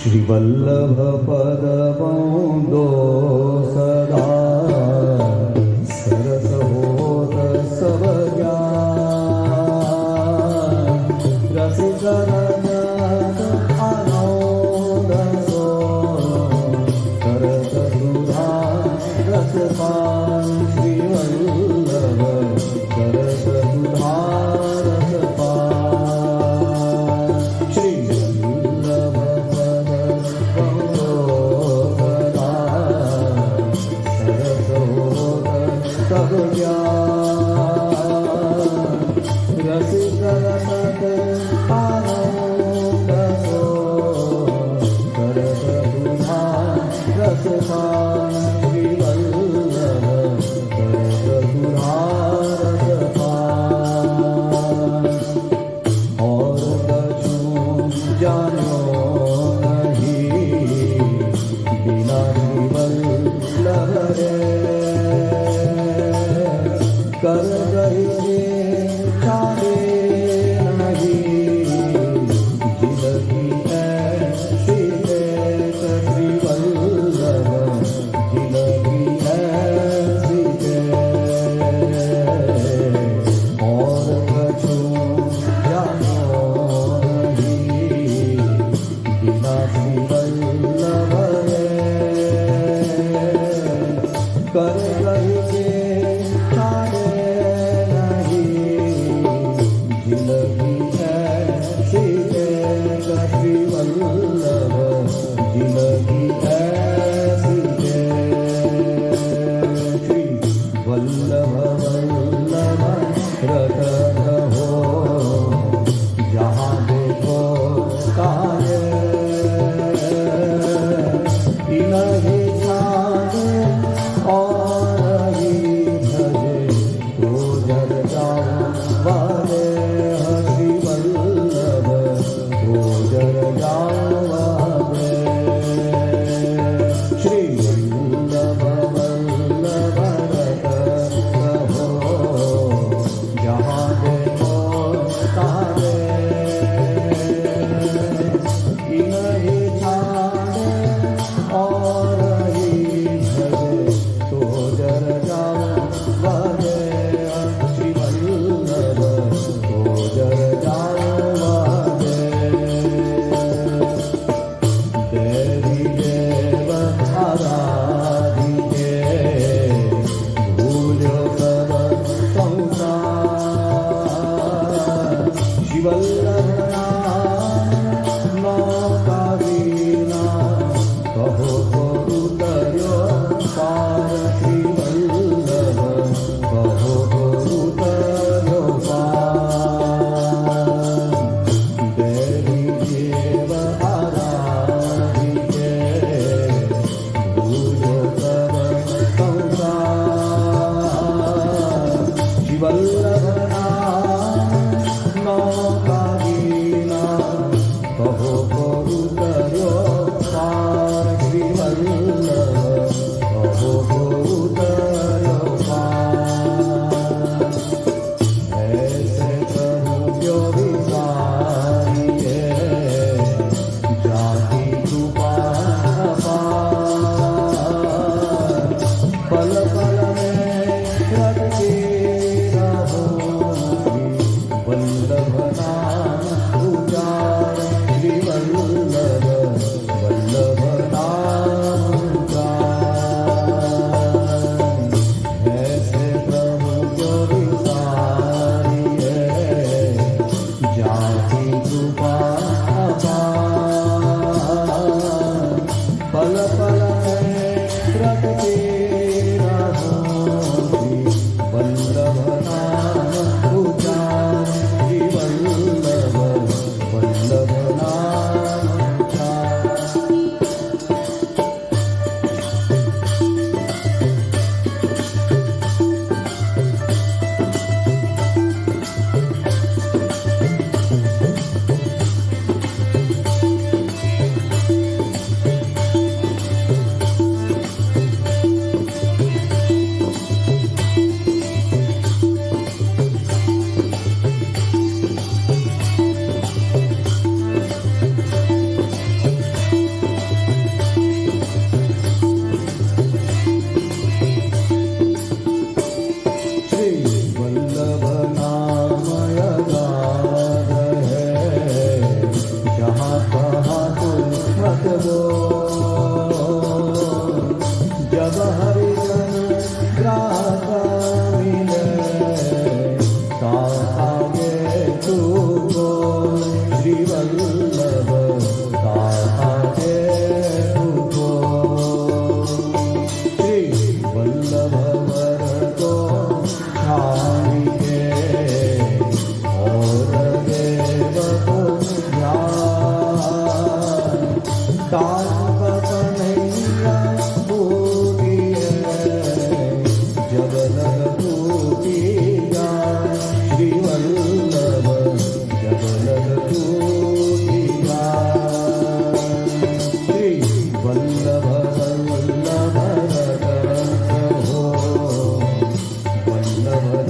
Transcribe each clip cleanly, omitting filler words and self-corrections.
श्रीवल्लभ पदबोधो सदा सरस होत सब ज्ञान रसिकरण आनंद सो करत सुधा रसपान श्रीवल्लभ करत सुधा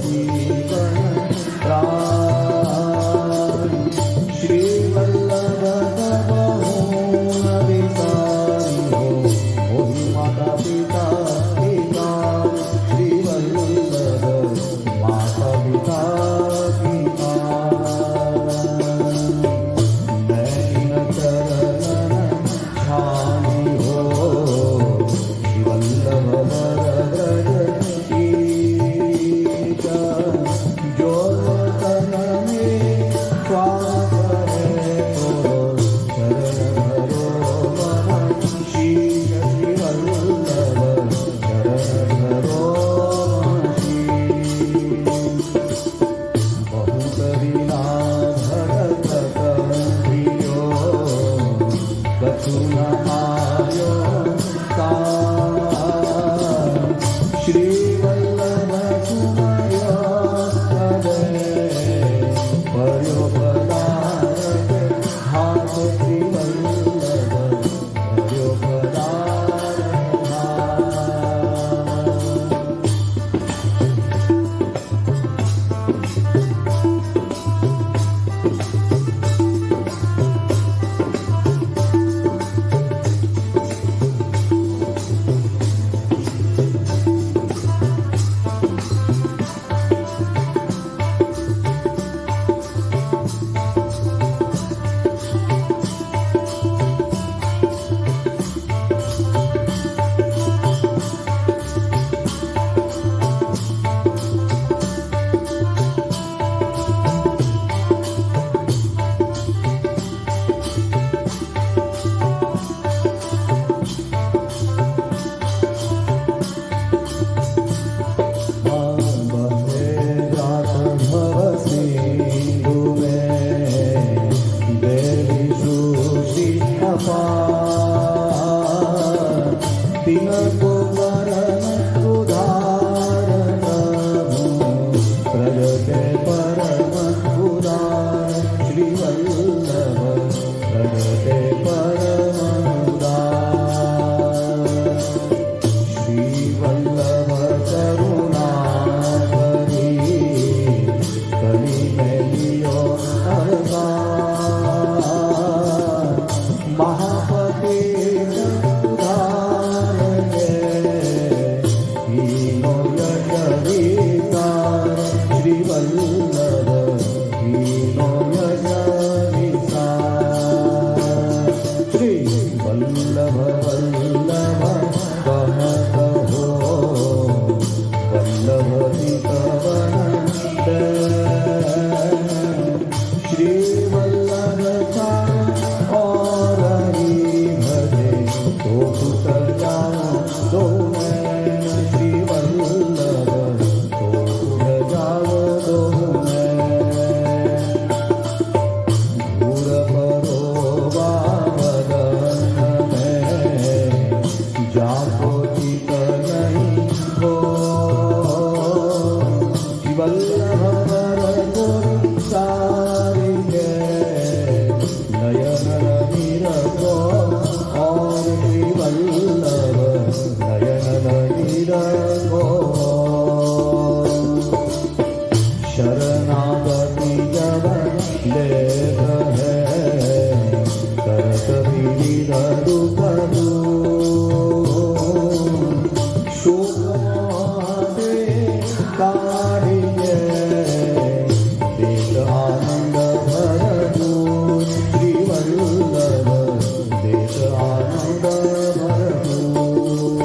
जीवन प्राण श्री वल्लभ बहुन विसारी हो मोहि माता पिता पिता श्री वल्लभ माता पिता पिता मैं इन चरणन छानी हो श्री वल्लभ वर जो तन में श्वास है तो शरण भरो मन शीश श्री वल्लभ शरण भरो मन शीश बहुत बिना भरत प्रियो कछु न आयो श्री वल्लभ सुमर्यो पर्यो पदारक हाथ श्री वल्लभ पर्यो पदारक तिनको परम उदार प्रजते परम उदार श्री वल्लभ प्रजते परम उदार श्री वल्लभ करुणा करी कली में लियो अवतार महापति श्री वल्लभ हीनो यशविसार श्री वल्लभ वल्लभ कहत हो वल्लभ चितवन श्री वल्लभ का और ही भजे तो सुत जाओ तो मैं श्री वल्लभ तो सुत जाओ तो मैं दूर परो बाबदन में जाको चित नहीं हो श्री वल्लभ वर गुरु सारिगे नयन निरगो और श्री वल्लभ नयन निरगो शरणागति जब लेत है करत विविध दुख शोक दे काढ़िए देश आनंद भर दूर श्री वल्लभ देश आनंद भर दूर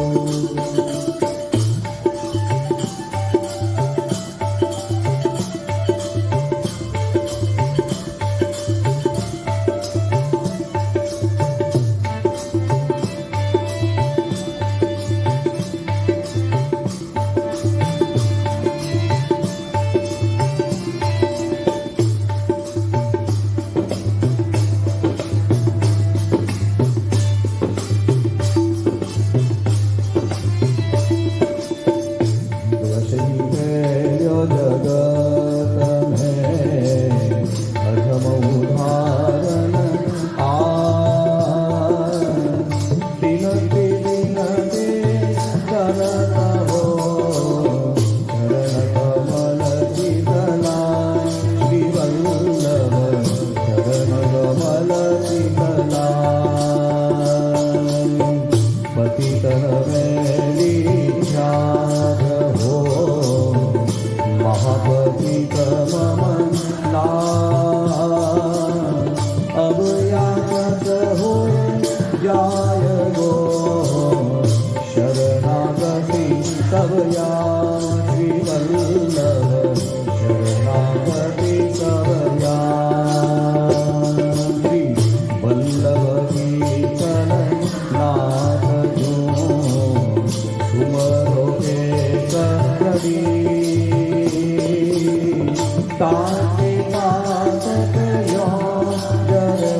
अवधित मम नाम अब याचक हो जाय गो शरणागति सब या श्री वल्लभ शरणागति सब या श्री वल्लभ कीर्तन नाथ जो सुमरो एक करी ताके पातक यो जरे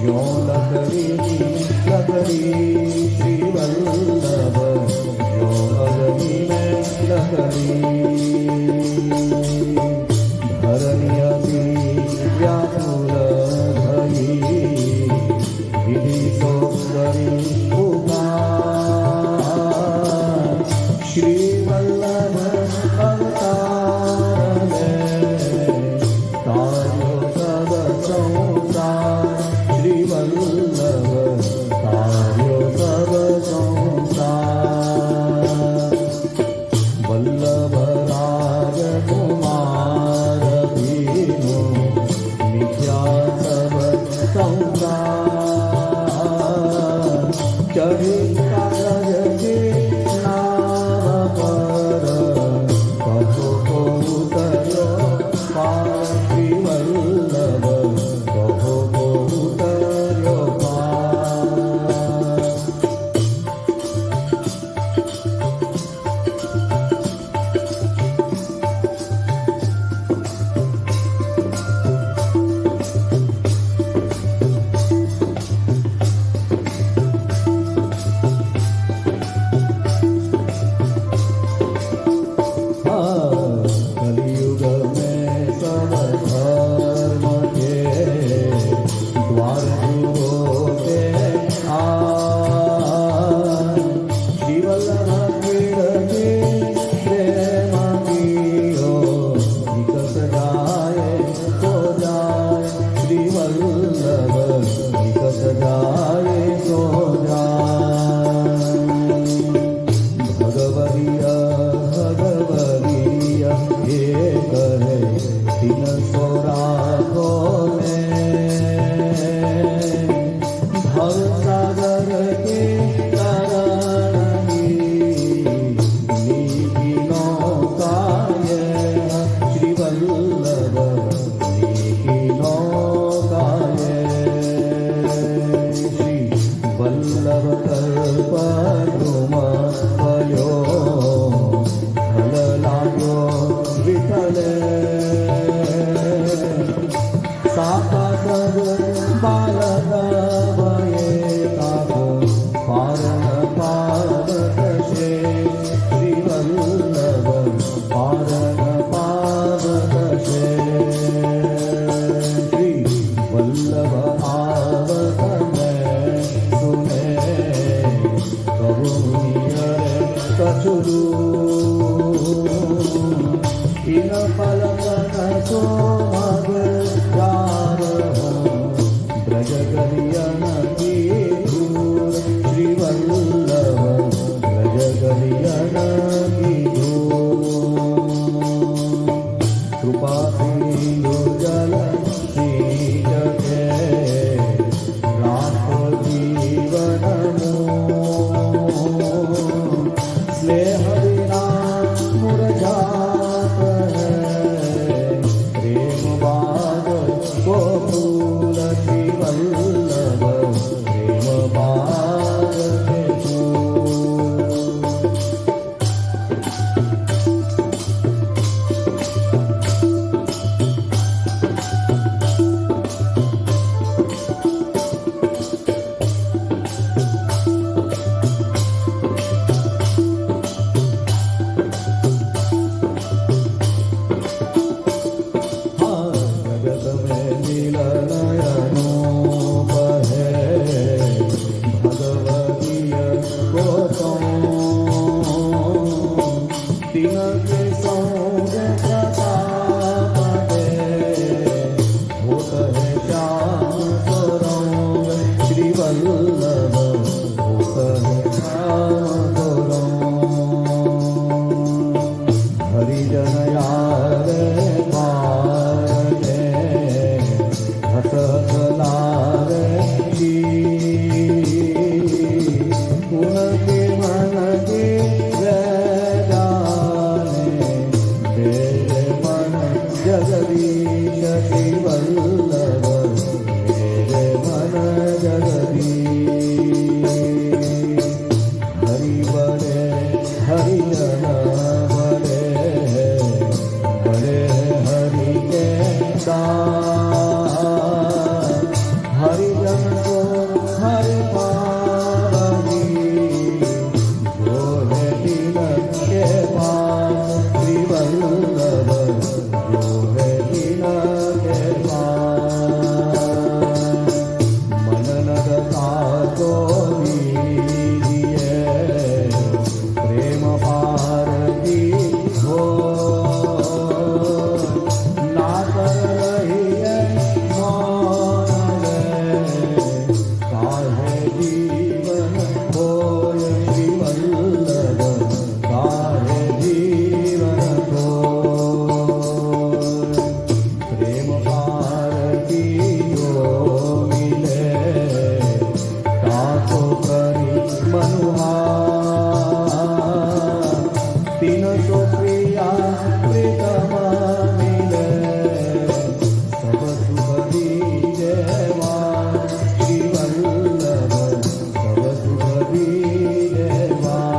जो लकड़ी श्री वल्लभ जो अग्नि में लकड़ी धरण्यति व्याकुल भई विधि सौंदर्य पुकार श्री वल्लभ अवतार तारो सब संसार श्री वल्लभ तारो सब संसार वल्लभ राज कुमार दीनो मिथ्या सब संसार चढ़ी कागज के नाव पर कहो को उतरो पार श्री वल्लभ कहो को उतरो पार कलियुग में सब धर्म के द्वार होते श्री वल्लभ कीर्ति प्रेम कियो विकस जाए तो जाए श्री वल्लभ विकस जाए तो जाए भगवरिया भगवरिया ये कहे तीन सौ राखों में भव सागर के कारण नीति नौका ये श्री वल्लभ नीति नौका ये श्री वल्लभ कल्प तुम भयो फल लाग्यो विठल साका सब बालक भये ताको पारण पावक से श्री वल्लभ पारण पावक से श्री वल्लभ आवक में सुने कबू नियर कछुरू इन पलक तो मग यार हो ब्रज गरियन की धूल श्री वल्लभ ब्रज गरियन की धूल कृपा सिंधु जल सींच के राखो जीवन मोह स्नेह बिना मुरझात है યારે પારને હસ હસ લારે ઉનકે મન કે વેદાને મેરે મન જગદીશ શ્રી વલ્લભ મેરે મન જગદીશ હરિ બરે હરિજન બરે બરે હરિ કે દાન હરિજન કો હરિ પાવની જો હે દિન કે પાસ શ્રી વલ્લભ જો હે દિન કે પાસ મન નદતા તો લીજીએ પ્રેમ પારતી હો ના કર રહીએ મૌન રે કાહે જીવન હોય શ્રી વલ્લભ કાહે જીવન હોય પ્રેમ પારતી જો મિલે કાકો કરી મનુહાર તીન સો પ્રિયા પ્રીતમ મિલે સબ સુખ દીજેવા શ્રી વલ્લભ સબ સુખ દીજેવા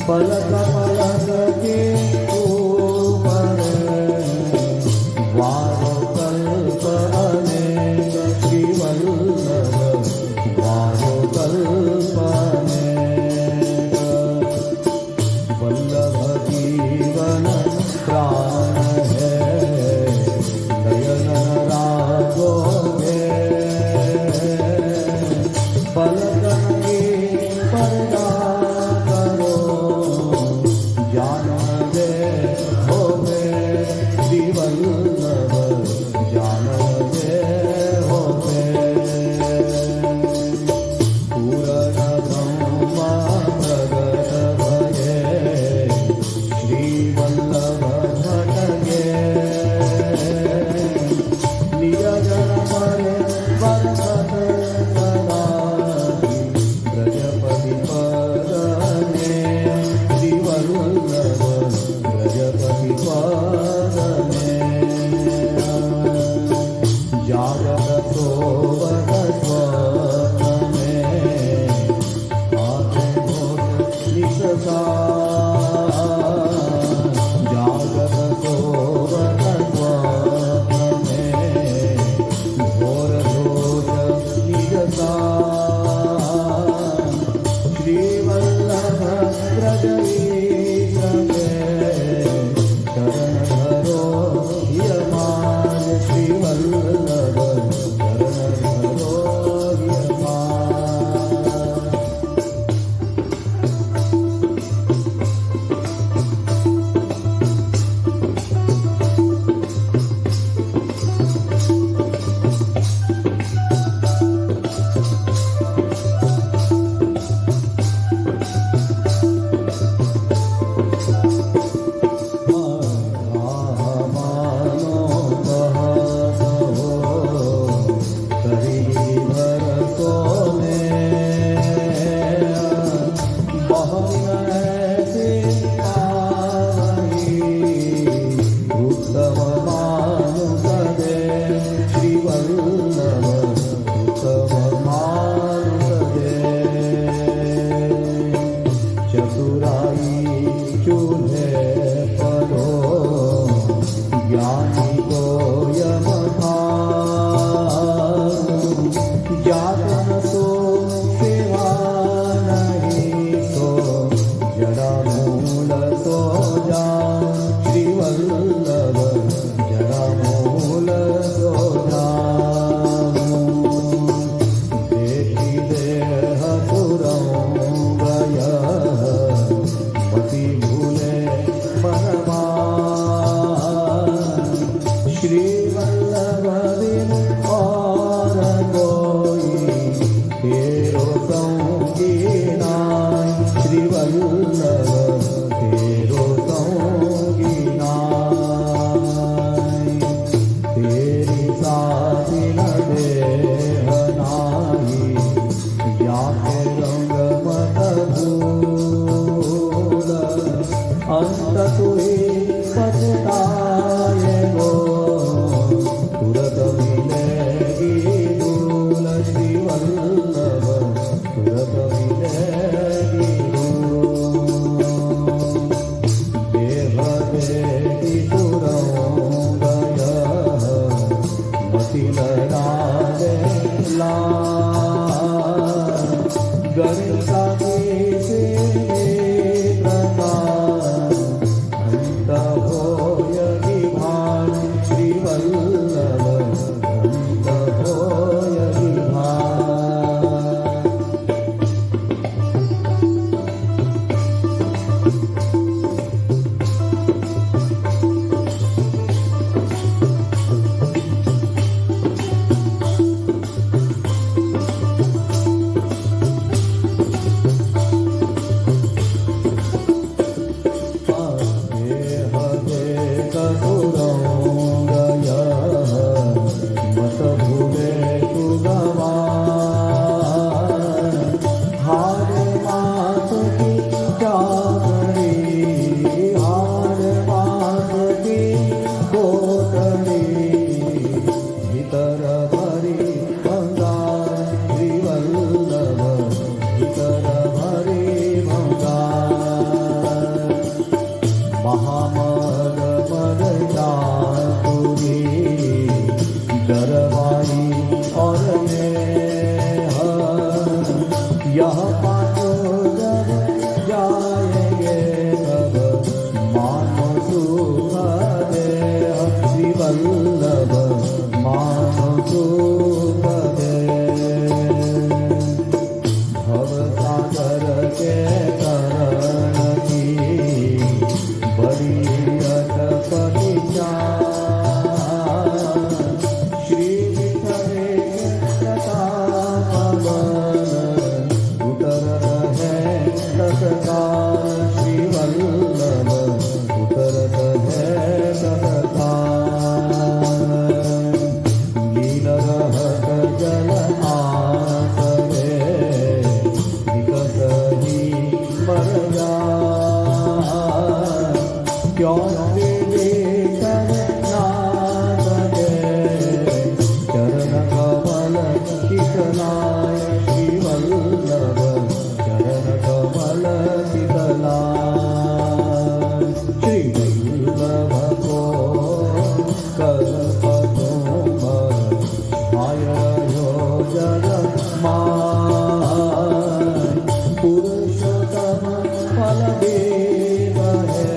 પલક પલક કે ઉપર વારો કલ્પ અનેક શ્રી વલ્લભ વારો કલ્પ અનેક વલ્લભ જીવન પ્રાણ હૈ નયન રાગો હે પલક કે પરદા જાન દે હો મે શ્રી વલ્લભ જાન દે હો મે પૂરણ બ્રહ્મા પ્રગટ ભયે શ્રી વલ્લભ ભટકે નિજ જન મરે બરકત સદાની બ્રજપતિ પદને શ્રી વલ્લભ બ્રજપતિ પદને જાગત સોવત સ્વપ્ને આતે ઘોષ નિસસા જાગત સોવત સ્વપ્ને ઘોર ઘોષ નિજસા શ્રી વલ્લભ બ્રજવીશ કે ચરણ ધરો યમાન શ્રી વલ્લભ ચરણ श्री वल्लभ बिन और कोई तेरो संगी नाय श्री वल्लभ तेरो संगी नाय तेरी साथी न देह नाही या के रंग मत भूल अंत तुही पछताए गो तुरत मिलेगी धूल श्री वल्लभ तुरत मिलेगी धूल देह देती तुरंग मति लड़ावे ला गणिता से प्रकार अंत हो यदि भान श्री वल्लभ अंत हो यदि भान मत भूले तू गवान हार मात की चाकरी हार मात की कोटरी भीतर भरी भंगार श्री वल्लभ भीतर भरी भंगार महामद मद जातुरी डरवाई और नेह यह पातो जब जाएंगे तब मानो सुख देह श्री वल्लभ मानो सुख देह भव सागर के करण की बड़ी अटपटी श्री पवन उतर है तत्काल श्री वल्लभ उतरत है तत्काल लील रहत जल आसरे विकस ही मर जा क्यों विवेचन नाथ दे चरण कमल शीतलाय श्री वल्लभ चरण कमल शीतलाय श्री वल्लभ को कल्पतुम आयो जग माय पुरुषोत्तम फल देव है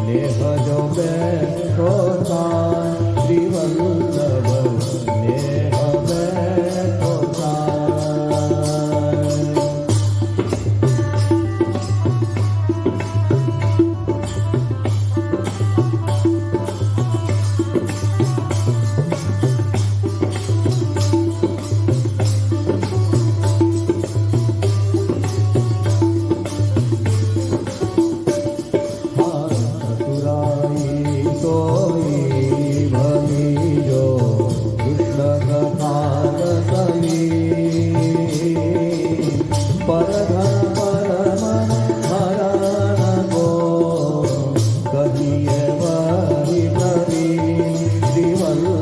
नेह जो बैठो तान श्री वल्लभ नेह बैठो तान श्री वल्लभ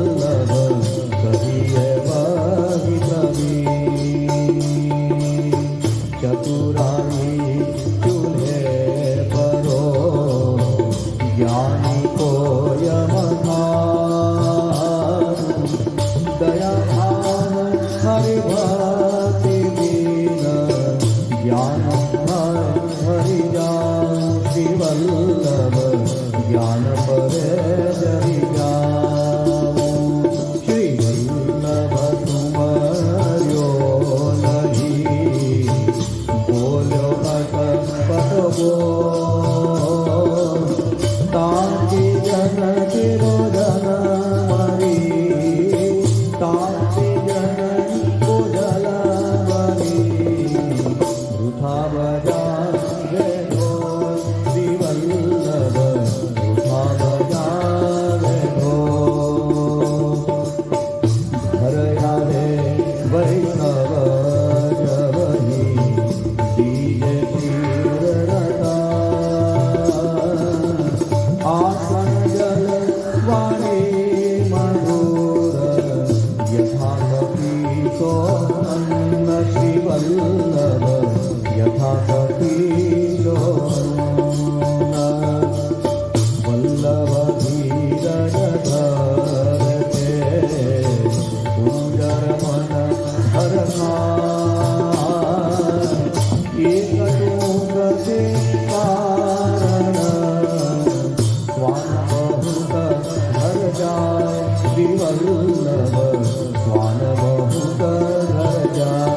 जाय श्री वल्लभ स्वान बहुत घर जाय।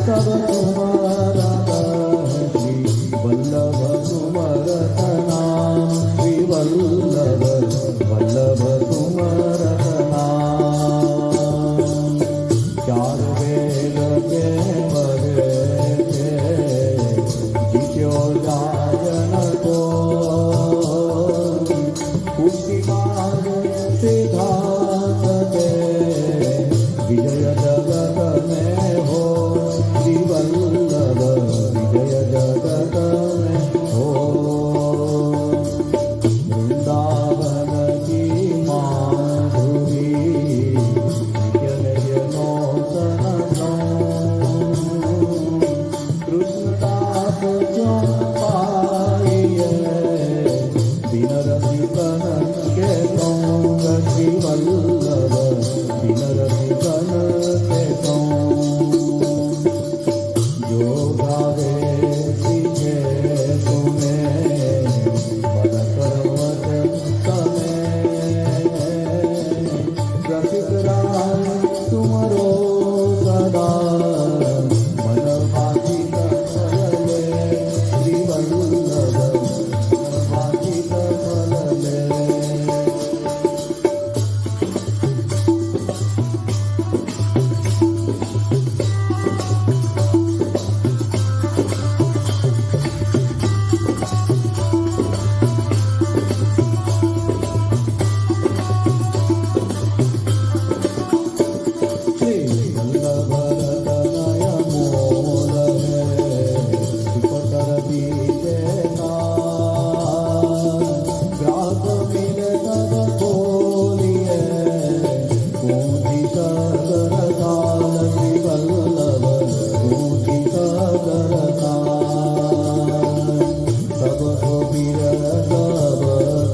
सब तुम्हारा श्री वल्लभ सुमरत नाम श्री वल्लभ वल्लभ सुमरत नाम चार वेद के पढ़े थे जित्यो जायन को पुष्टि मार्ग सिद्धांत के विजय जगत में हो श्री वल्लभ विजय जगत में हो वृंदावन की माधुरी नित्य नित्य नौतन कृष्ण दास जो पाइए दिन रवि कन के सौंग श्री वल्लभ दिन रवि कन के सौंग जो गावे सीखे सुने बद पर्वत समय रसिक राम तुमरो सदा मन भाषित फलले श्री वल्लभ मन भाषित फलले श्री वल्लभ रतनय मोल है सुपकर दीजे ग्रास मिल तब बोलिए पूजी सगर काल श्री वल्लभ पूजी सगर काल सब को बीर सब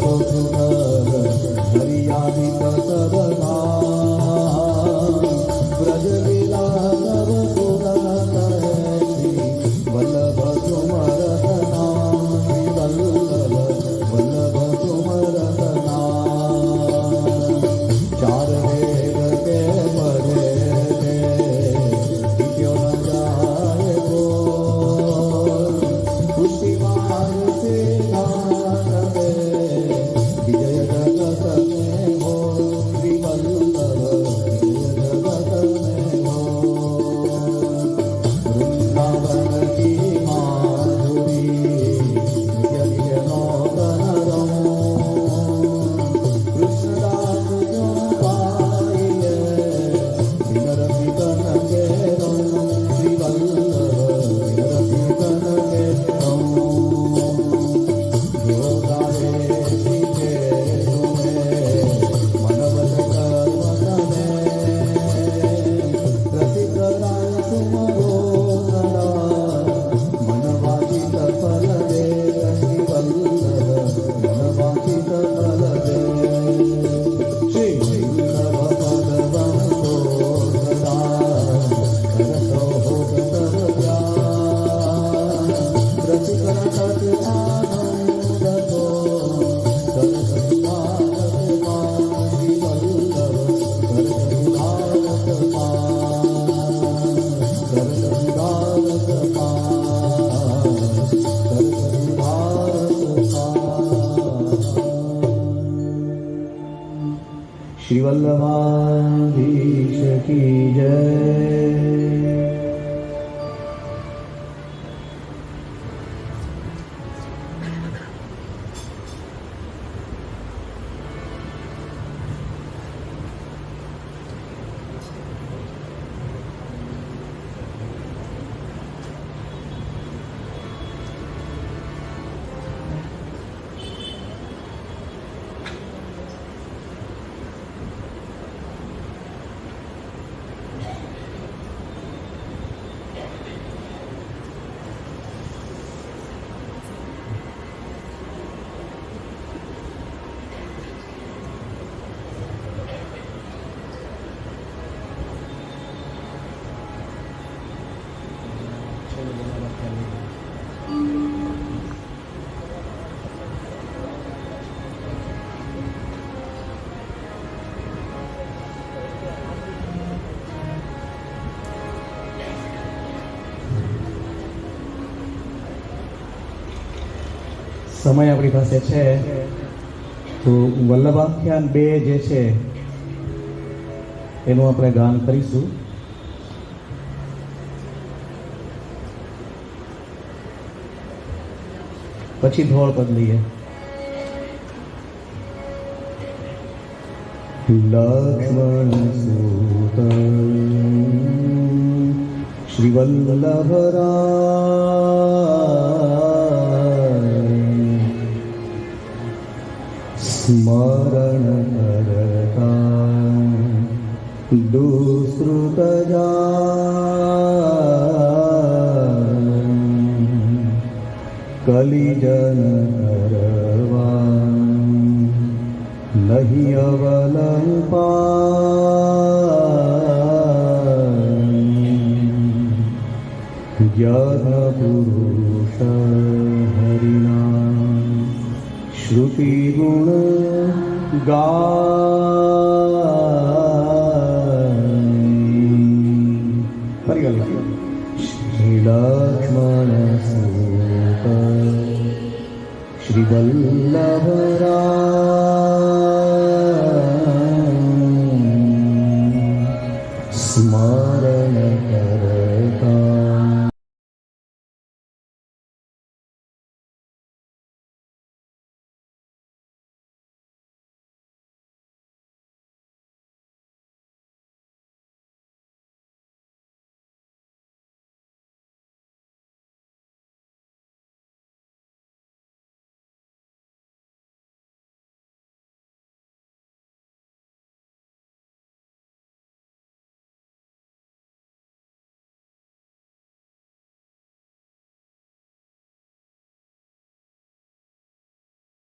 को सुंदर हरियाली सब ब्रज लीला सब सुरत श्री वल्लभ सुमरत नाम श्री वल्लभ वल्लभ सुमरत नाम चार वेद के पढ़े थे क्यों न जाए को खुशी मार से दे विजय जगत में हो श्री वल्लभ विजय जगत में हो वृंदावन की माधुरी नित्य नित्य नौतन कृष्णदास जो पाइए दिन रवि कन के श्री वल्लभ दिन रवि कन के जो गावे सीखे सुने मन बल पर्वत में रसिक राय तुमरो सदा मन वाचित फल दे श्री वल्लभ मन वाचित फल दे श्री वल्लभ पद बंधो सदा करतो हो कर प्यार रसिक रसत आनंद को सरसंधारक मान श्री वल्लभ सरसंधारक मान सरसंधारक मान सरसंधारक मान श्री वल्लभाधीश की जय। સમય આપણી પાસે છે તો વલ્લભાખ્યાન 2 જે છે એનું આપણે ગાન કરીશું. પછી ધોળ પદ લઈએ. લક્ષ્મણ સૂત શ્રી વલ્લભરાય સ્મરણ કરતા દુષ્કૃત કલિજન કરવા નહીં અવલંબા જ્ઞાન પુરુષ હરિના શ્રુતિ ગુણ ગાય. શ્રી લક્ષ્મણ સૂત શ્રી વલ્લભરાય